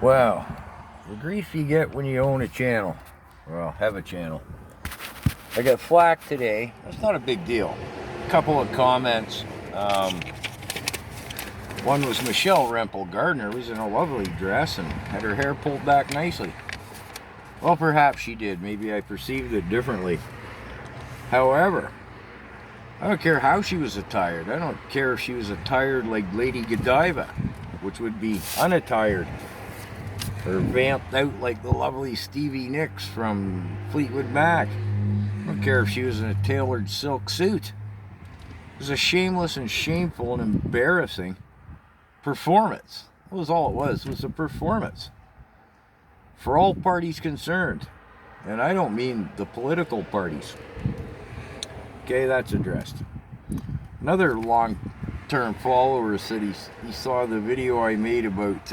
Wow, the grief you get when you own a channel. Well, have a channel. I got flack today. That's not a big deal. A couple of comments. One was Michelle Rempel Gardner was in a lovely dress and had her hair pulled back nicely. Well, perhaps she did. Maybe I perceived it differently. However, I don't care how she was attired. I don't care if she was attired like Lady Godiva, which would be unattired, or vamped out like the lovely Stevie Nicks from Fleetwood Mac. I don't care if she was in a tailored silk suit. It was a shameless and shameful and embarrassing performance. That was all it was. It was a performance for all parties concerned. And I don't mean the political parties. Okay, that's addressed. Another long-term follower said he saw the video I made about,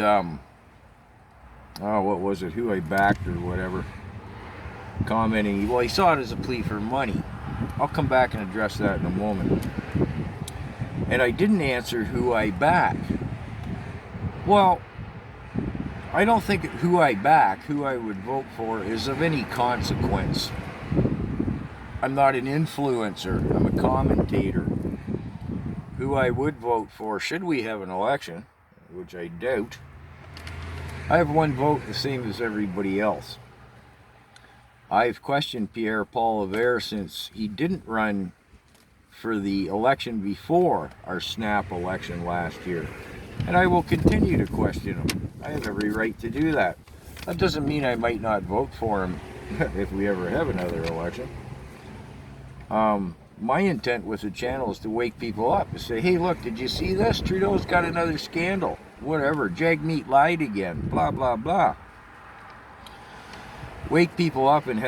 what was it, who I backed or whatever, commenting. Well, he saw it as a plea for money. I'll come back and address that in a moment. And I didn't answer who I back. Well, I don't think who I back, who I would vote for, is of any consequence. I'm not an influencer. I'm a commentator. Who I would vote for, should we have an election, which I doubt, I have one vote the same as everybody else. I've questioned Pierre Poilievre since he didn't run for the election before our snap election last year. And I will continue to question him. I have every right to do that. That doesn't mean I might not vote for him if we ever have another election. My intent with the channel is to wake people up and say, hey, look, did you see this? Trudeau's got another scandal. Whatever. Jagmeet lied again. Blah, blah, blah. Wake people up and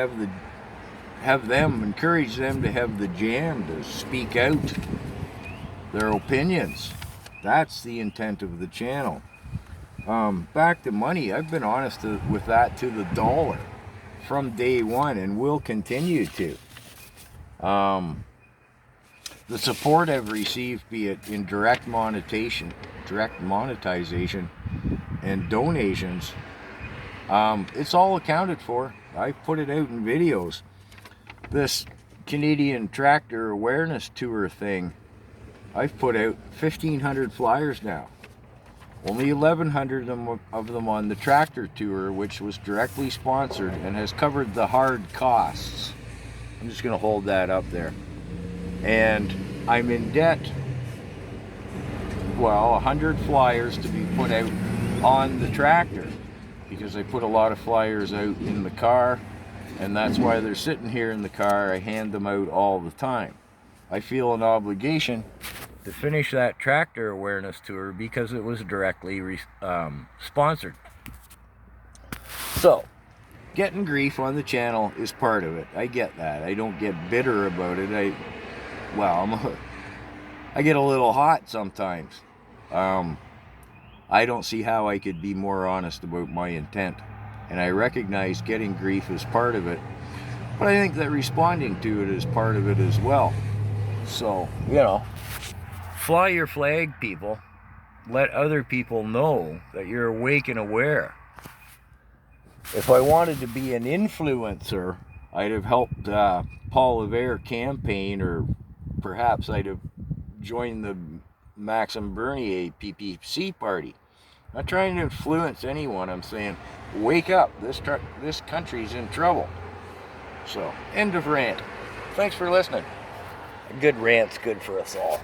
encourage them to have the jam to speak out their opinions. That's the intent of the channel. Back to money, I've been honest with that to the dollar from day one and will continue to. The support I've received, be it in direct monetization and donations, it's all accounted for. I've put it out in videos. This Canadian Tractor Awareness Tour thing, I've put out 1,500 flyers now. Only 1,100 of them on the tractor tour, which was directly sponsored and has covered the hard costs. I'm just going to hold that up there. And I'm in debt, 100 flyers to be put out on the tractor, because I put a lot of flyers out in the car, and that's why they're sitting here in the car. I hand them out all the time. I feel an obligation to finish that tractor awareness tour because it was directly sponsored. So, getting grief on the channel is part of it. I get that. I don't get bitter about it. I get a little hot sometimes. I don't see how I could be more honest about my intent. And I recognize getting grief is part of it. But I think that responding to it is part of it as well. So, fly your flag, people. Let other people know that you're awake and aware. If I wanted to be an influencer, I'd have helped Poilievre campaign, or perhaps I'd have joined the Maxime Bernier PPC party. I'm not trying to influence anyone. I'm saying, wake up. This country's in trouble. So, end of rant. Thanks for listening. A good rant's good for us all.